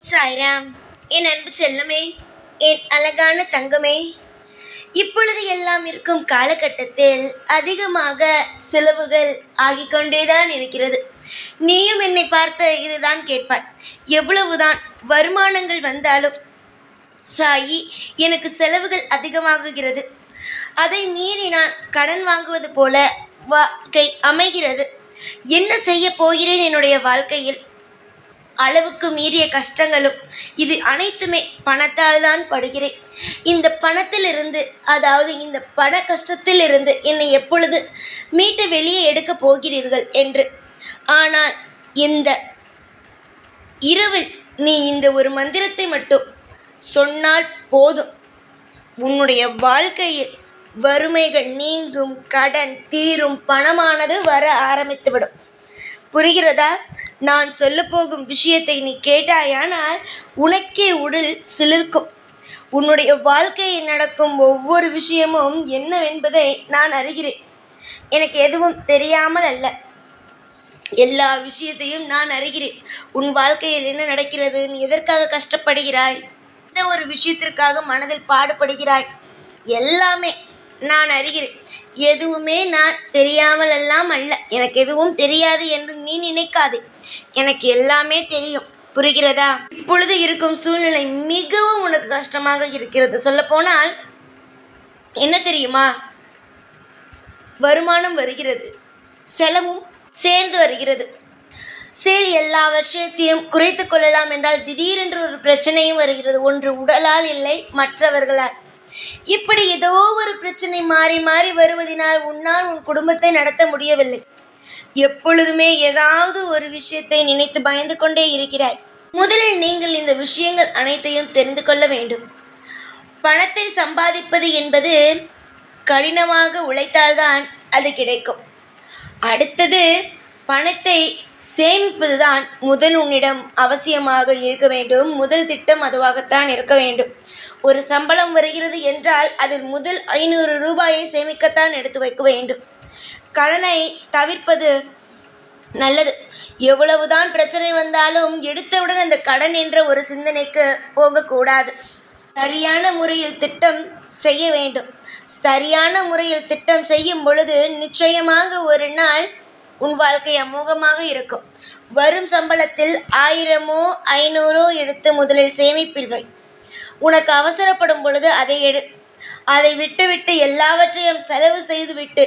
சாய்ராம், என் அன்பு செல்லமே, என் அழகான தங்கமே. இப்பொழுது எல்லாம் இருக்கும் காலகட்டத்தில் அதிகமாக செலவுகள் ஆகிக்கொண்டேதான் இருக்கிறது. நீயும் என்னை பார்த்து இதுதான் கேட்பாய், எவ்வளவுதான் வருமானங்கள் வந்தாலும் சாயி, எனக்கு செலவுகள் அதிகமாகுகிறது, அதை மீறி நான் கடன் வாங்குவது போல வாழ்க்கை அமைகிறது. என்ன செய்ய போகிறேன் என்னுடைய வாழ்க்கையில்? அளவுக்கு மீறிய கஷ்டங்களும் இது அனைத்துமே பணத்தால் தான் படுகிறேன். இந்த பணத்திலிருந்து, அதாவது இந்த பண கஷ்டத்திலிருந்து என்னை எப்பொழுது மீட்டு வெளியே எடுக்கப் போகிறீர்கள் என்று. ஆனால் இந்த இரவில் நீ இந்த ஒரு மந்திரத்தை மட்டும் சொன்னால் போதும், உன்னுடைய வாழ்க்கையில் வறுமைகள் நீங்கும், கடன் தீரும், பணமானது வர ஆரம்பித்துவிடும். புரிகிறதா? நான் சொல்லப்போகும் விஷயத்தை நீ கேட்டாயானால் உனக்கே உடல் சிலிர்க்கும். உன்னுடைய வாழ்க்கையில் நடக்கும் ஒவ்வொரு விஷயமும் என்னவென்பதை நான் அறிகிறேன். எனக்கு எதுவும் தெரியாமல் அல்ல, எல்லா விஷயத்தையும் நான் அறிகிறேன். உன் வாழ்க்கையில் என்ன நடக்கிறது, நீ எதற்காக கஷ்டப்படுகிறாய், எந்த ஒரு விஷயத்திற்காக மனதில் பாடுபடுகிறாய், எல்லாமே நான் அறிகிறேன். எதுவுமே நான் தெரியாமல் எல்லாம் அல்ல. எனக்கு எதுவும் தெரியாது என்று நீ நினைக்காதே, எனக்கு எல்லாமே தெரியும். புரிகிறதா? இப்பொழுது இருக்கும் சூழ்நிலை மிகவும் உனக்கு கஷ்டமாக இருக்கிறது. சொல்லப்போனால் என்ன தெரியுமா, வருமானம் வருகிறது, செலவும் சேர்ந்து வருகிறது. சரி, எல்லா விஷயத்தையும் குறைத்து கொள்ளலாம் என்றால் திடீரென்று ஒரு பிரச்சனையும் வருகிறது. ஒன்று உடலால் இல்லை, மற்றவர்களால். இப்படி ஏதோ ஒரு பிரச்சனை மாறி மாறி வருவதனால் உன்னால் உன் குடும்பத்தை நடத்த முடியவில்லை. எப்பொழுதுமே ஏதாவது ஒரு விஷயத்தை நினைத்து பயந்து கொண்டே இருக்கிறாய். முதலில் நீங்கள் இந்த விஷயங்கள் அனைத்தையும் தெரிந்து கொள்ள வேண்டும். பணத்தை சம்பாதிப்பது என்பது கடினமாக உழைத்தால்தான் அது கிடைக்கும். அடுத்தது, பணத்தை சேமிப்பதுதான் முதல் உன்னிடம் அவசியமாக இருக்க வேண்டும். முதல் திட்டம் அதுவாகத்தான் இருக்க வேண்டும். ஒரு சம்பளம் வருகிறது என்றால் அதில் முதல் 500 ரூபாயை சேமிக்கத்தான் எடுத்து வைக்க வேண்டும். கடனை தவிர்ப்பது நல்லது. எவ்வளவுதான் பிரச்சனை வந்தாலும் எடுத்தவுடன் அந்த கடன் என்ற ஒரு சிந்தனைக்கு போகக்கூடாது. சரியான முறையில் திட்டம் செய்ய வேண்டும். சரியான முறையில் திட்டம் செய்யும் பொழுது நிச்சயமாக ஒரு நாள் உன் வாழ்க்கை அமோகமாக இருக்கும். வரும் சம்பளத்தில் 1000 500 எடுத்து முதலில் சேமிப்பில் வை. உனக்கு அவசரப்படும் பொழுது அதை எடு. அதை விட்டுவிட்டு எல்லாவற்றையும் செலவு செய்துவிட்டு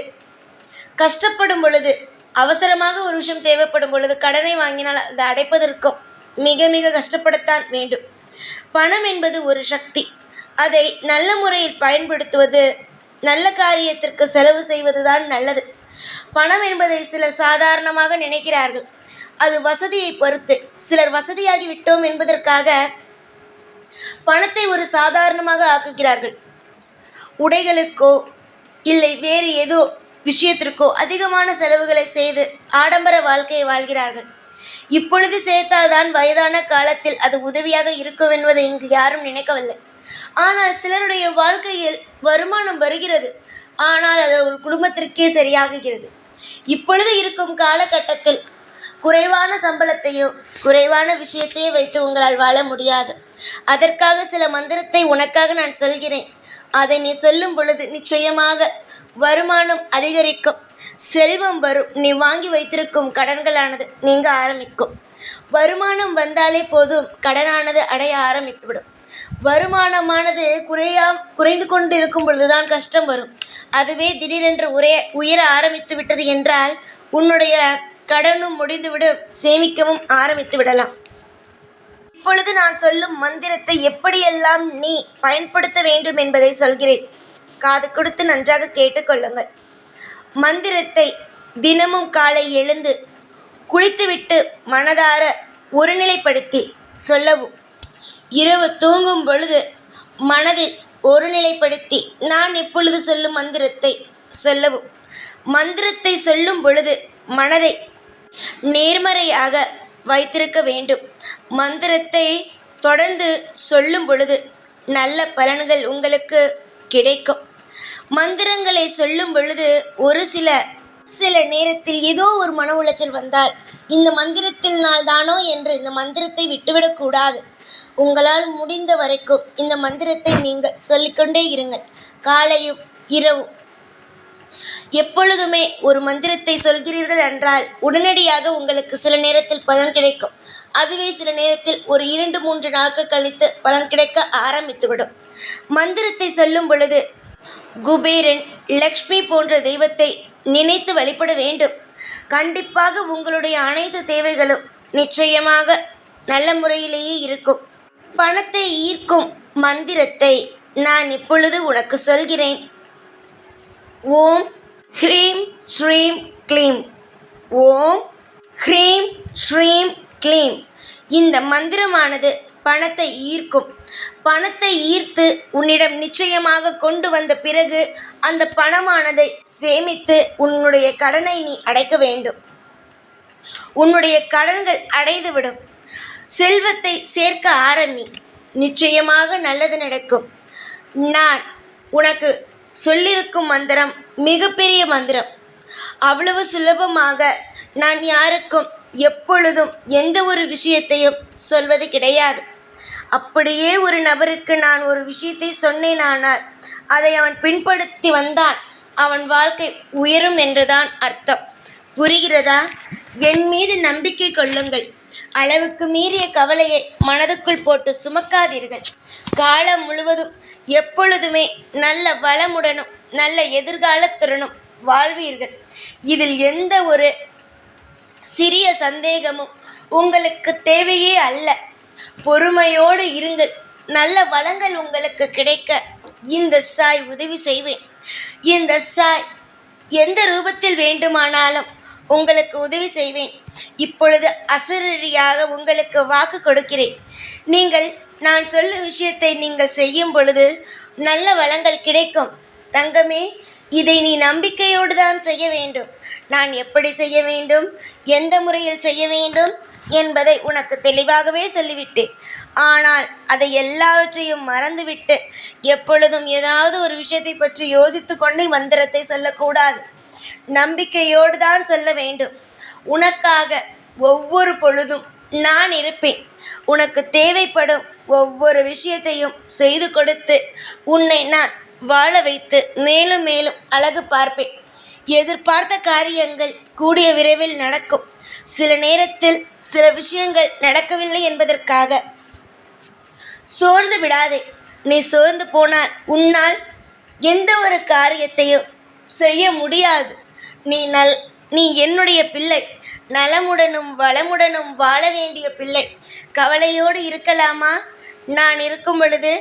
கஷ்டப்படும் பொழுது, அவசரமாக ஒரு விஷயம் தேவைப்படும் பொழுது கடனை வாங்கினால் அதை அடைப்பதற்கும் மிக மிக கஷ்டப்படத்தான் வேண்டும். பணம் என்பது ஒரு சக்தி. அதை நல்ல முறையில் பயன்படுத்துவது, நல்ல காரியத்திற்கு செலவு செய்வதுதான் நல்லது. பணம் என்பதை சிலர் சாதாரணமாக நினைக்கிறார்கள். அது வசதியை பொறுத்து. சிலர் வசதியாகி விட்டோம் என்பதற்காக பணத்தை ஒரு சாதாரணமாக ஆக்குகிறார்கள். உடைகளுக்கோ இல்லை வேறு ஏதோ விஷயத்திற்கோ அதிகமான செலவுகளை செய்து ஆடம்பர வாழ்க்கையை வாழ்கிறார்கள். இப்பொழுது சேர்த்தால்தான் வயதான காலத்தில் அது உதவியாக இருக்கும் என்பதை இங்கு யாரும் நினைக்கவில்லை. ஆனால் சிலருடைய வாழ்க்கையில் வருமானம் வருகிறது, ஆனால் அது ஒரு குடும்பத்திற்கே சரியாகுகிறது. இப்பொழுது இருக்கும் காலகட்டத்தில் குறைவான சம்பளத்தையோ குறைவான விஷயத்தையோ வைத்து உங்களால் வாழ முடியாது. அதற்காக சில மந்திரத்தை உனக்காக நான் சொல்கிறேன். அதை நீ சொல்லும் பொழுது நிச்சயமாக வருமானம் அதிகரிக்கும், செல்வம் வரும். நீ வாங்கி வைத்திருக்கும் கடன்களானது நீங்க ஆரம்பிக்கும். வருமானம் வந்தாலே போதும், கடனானது அடைய ஆரம்பித்துவிடும். வருமானமானது குறைந்து கொண்டு இருக்கும் பொழுதுதான் கஷ்டம் வரும். அதுவே திடீரென்று உயர ஆரம்பித்து விட்டது என்றால் உன்னுடைய கடனும் முடிந்துவிடும், சேமிக்கவும் ஆரம்பித்து விடலாம். இப்பொழுது நான் சொல்லும் மந்திரத்தை எப்படியெல்லாம் நீ பயன்படுத்த வேண்டும் என்பதை சொல்கிறேன். காது கொடுத்து நன்றாக கேட்டுக்கொள்ளுங்கள். மந்திரத்தை தினமும் காலை எழுந்து குளித்துவிட்டு மனதார ஒருநிலைப்படுத்தி சொல்லவும், இரவு தூங்கும் பொழுது மனதில் ஒருநிலைப்படுத்தி நான் இப்பொழுது சொல்லும் மந்திரத்தை சொல்லவும். மந்திரத்தை சொல்லும் பொழுது மனதை நேர்மறையாக வைத்திருக்க வேண்டும். மந்திரத்தை தொடர்ந்து சொல்லும் பொழுது நல்ல பலன்கள் உங்களுக்கு கிடைக்கும். மந்திரங்களை சொல்லும் பொழுது ஒரு சில நேரத்தில் ஏதோ ஒரு மன உளைச்சல் வந்தால் இந்த மந்திரத்தினால் தானோ என்று இந்த மந்திரத்தை விட்டுவிடக்கூடாது. உங்களால் முடிந்த வரைக்கும் இந்த மந்திரத்தை நீங்கள் சொல்லிக்கொண்டே இருங்கள். காலையும் இரவும் எப்பொழுதுமே ஒரு மந்திரத்தை சொல்கிறீர்கள் என்றால் உடனடியாக உங்களுக்கு சில நேரத்தில் பலன் கிடைக்கும். அதுவே சில நேரத்தில் ஒரு 2-3 நாட்கள் கழித்து பலன் கிடைக்க ஆரம்பித்துவிடும். மந்திரத்தை சொல்லும் பொழுது குபேரன், லக்ஷ்மி போன்ற தெய்வத்தை நினைத்து வழிபட வேண்டும். கண்டிப்பாக உங்களுடைய அனைத்து தேவைகளும் நிச்சயமாக நல்ல முறையிலேயே இருக்கும். பணத்தை ஈர்க்கும் மந்திரத்தை நான் இப்பொழுது உனக்கு சொல்கிறேன். ஓம் ஹ்ரீம் ஸ்ரீம் க்ளீம். ஓம் ஹ்ரீம் ஸ்ரீம் க்ளீம். இந்த மந்திரமானது பணத்தை ஈர்க்கும். பணத்தை ஈர்த்து உன்னிடம் நிச்சயமாக கொண்டு வந்த பிறகு அந்த பணமானதை சேமித்து உன்னுடைய கடனை நீ அடைக்க வேண்டும். உன்னுடைய கடன்கள் அடைந்துவிடும். செல்வத்தை சேர்க்க ஆரம்பி. நிச்சயமாக நல்லது நடக்கும். நான் உனக்கு சொல்லியிருக்கும் மந்திரம் மிகப்பெரிய மந்திரம். அவ்வளவு சுலபமாக நான் யாருக்கும் எப்பொழுதும் எந்த ஒரு விஷயத்தையும் சொல்வது கிடையாது. அப்படியே ஒரு நபருக்கு நான் ஒரு விஷயத்தை சொன்னேனானால் அதை அவன் பின்படுத்தி வந்தான், அவன் வாழ்க்கை உயரும் என்றுதான் அர்த்தம். புரிகிறதா? என் மீது நம்பிக்கை கொள்ளுங்கள். அளவுக்கு மீறிய கவலையை மனதுக்குள் போட்டு சுமக்காதீர்கள். காலம் முழுவதும் எப்பொழுதுமே நல்ல வளமுடனும் நல்ல எதிர்காலத்துடனும் வாழ்வீர்கள். இதில் எந்த ஒரு சிறிய சந்தேகமும் உங்களுக்கு தேவையே அல்ல. பொறுமையோடு இருங்கள். நல்ல வளங்கள் உங்களுக்கு கிடைக்க இந்த சாய் உதவி செய்வேன். இந்த சாய் எந்த ரூபத்தில் வேண்டுமானாலும் உங்களுக்கு உதவி செய்வேன். இப்பொழுது அசரீரியாக உங்களுக்கு வாக்கு கொடுக்கிறேன். நீங்கள் நான் சொல்லும் விஷயத்தை நீங்கள் செய்யும் பொழுது நல்ல வளங்கள் கிடைக்கும். தங்கமே, இதை நீ நம்பிக்கையோடு தான் செய்ய வேண்டும். நான் எப்படி செய்ய வேண்டும், எந்த முறையில் செய்ய வேண்டும் என்பதை உனக்கு தெளிவாகவே சொல்லிவிட்டேன். ஆனால் அதை எல்லாவற்றையும் மறந்துவிட்டு எப்பொழுதும் ஏதாவது ஒரு விஷயத்தை பற்றி யோசித்து கொண்டு மந்திரத்தை சொல்லக்கூடாது. நம்பிக்கையோடு தான் சொல்ல வேண்டும். உனக்காக ஒவ்வொரு பொழுதும் நான் இருப்பேன். உனக்கு தேவைப்படும் ஒவ்வொரு விஷயத்தையும் செய்து கொடுத்து உன்னை நான் வாழ வைத்து மேலும் மேலும் அழகு பார்ப்பேன். எதிர்பார்த்த காரியங்கள் கூடிய விரைவில் நடக்கும். சில நேரத்தில் சில விஷயங்கள் நடக்கவில்லை என்பதற்காக சோர்ந்து விடாதே. நீ சோர்ந்து போனால் உன்னால் எந்த ஒரு காரியத்தையும் செய்ய முடியாது. நீ என்னுடைய பிள்ளை. நலமுடனும் வளமுடனும் வாழ வேண்டிய பிள்ளை. கவலையோடு இருக்கலாமா? நான் இருக்கும் பொழுது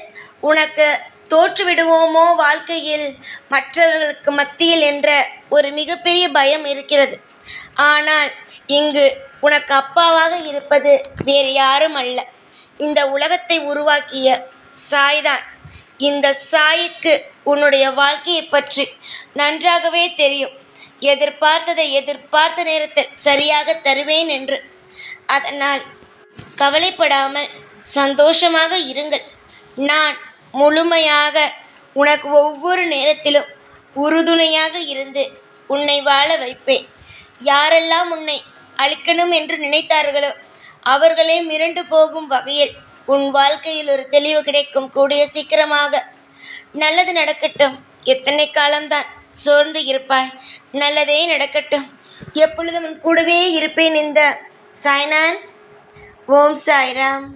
உனக்கு தோற்றுவிடுவோமோ வாழ்க்கையில் மற்றவர்களுக்கு மத்தியில் என்ற ஒரு மிகப்பெரிய பயம் இருக்கிறது. ஆனால் இங்கு உனக்கு அப்பாவாக இருப்பது வேறு யாரும் அல்ல, இந்த உலகத்தை உருவாக்கிய சாய்தான். இந்த சாய்க்கு உன்னுடைய வாழ்க்கையை பற்றி நன்றாகவே தெரியும். எதிர்பார்த்ததை எதிர்பார்த்த நேரத்தில் சரியாக தருவேன் என்று. அதனால் கவலைப்படாமல் சந்தோஷமாக இருங்கள். நான் முழுமையாக உனக்கு ஒவ்வொரு நேரத்திலும் உறுதுணையாக இருந்து உன்னை வாழ வைப்பேன். யாரெல்லாம் உன்னை அழிக்கணும் என்று நினைத்தார்களோ அவர்களே மிரண்டு போகும் வகையில் உன் வாழ்க்கையில் ஒரு தெளிவு கிடைக்கும். கூடிய சீக்கிரமாக நல்லது நடக்கட்டும். எத்தனை காலம்தான் சோர்ந்து இருப்பாய்? நல்லதே நடக்கட்டும். எப்பொழுதும் கூடவே இருப்பேன். இந்த சாய்நான். ஓம் சாய்ராம்.